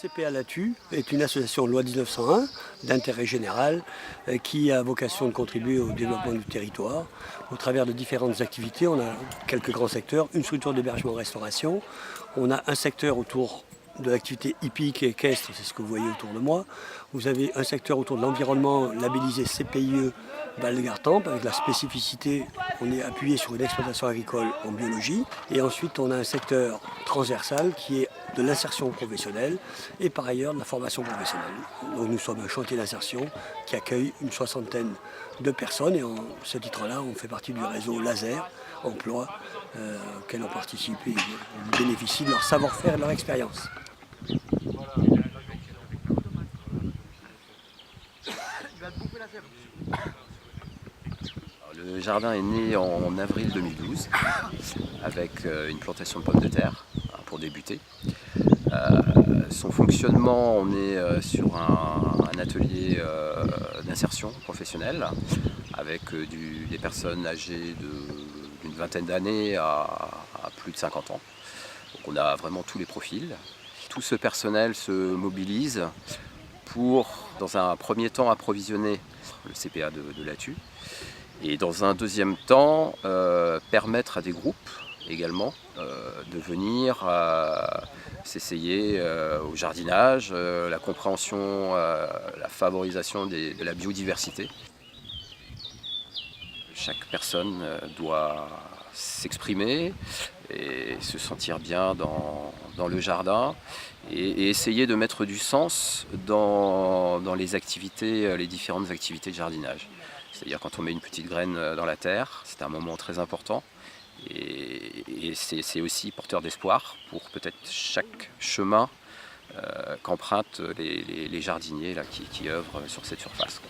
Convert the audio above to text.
CPA Latu est une association loi 1901 d'intérêt général qui a vocation de contribuer au développement du territoire au travers de différentes activités. On a quelques grands secteurs, une structure d'hébergement-restauration, on a un secteur autour de l'activité hippique et équestre, c'est ce que vous voyez autour de moi. Vous avez un secteur autour de l'environnement labellisé CPIE Val-de-Gartempe avec la spécificité, on est appuyé sur une exploitation agricole en biologie. Et ensuite on a un secteur transversal qui est de l'insertion professionnelle et par ailleurs de la formation professionnelle. Donc nous sommes un chantier d'insertion qui accueille une soixantaine de personnes et en ce titre-là on fait partie du réseau Laser Emploi auquel on participe et on bénéficie de leur savoir-faire et de leur expérience. Le jardin est né en avril 2012 avec une plantation de pommes de terre pour débuter. Son fonctionnement, on est sur un atelier d'insertion professionnelle avec des personnes âgées d'une vingtaine d'années à plus de 50 ans. Donc on a vraiment tous les profils. Tout ce personnel se mobilise pour, dans un premier temps, approvisionner le CPA de Latu et dans un deuxième temps, permettre à des groupes également de venir s'essayer au jardinage, la compréhension, la favorisation de la biodiversité. Chaque personne doit s'exprimer et se sentir bien dans le jardin et essayer de mettre du sens dans les activités, les différentes activités de jardinage. C'est-à-dire quand on met une petite graine dans la terre, c'est un moment très important et c'est aussi porteur d'espoir pour peut-être chaque chemin qu'empruntent les jardiniers là, qui œuvrent sur cette surface.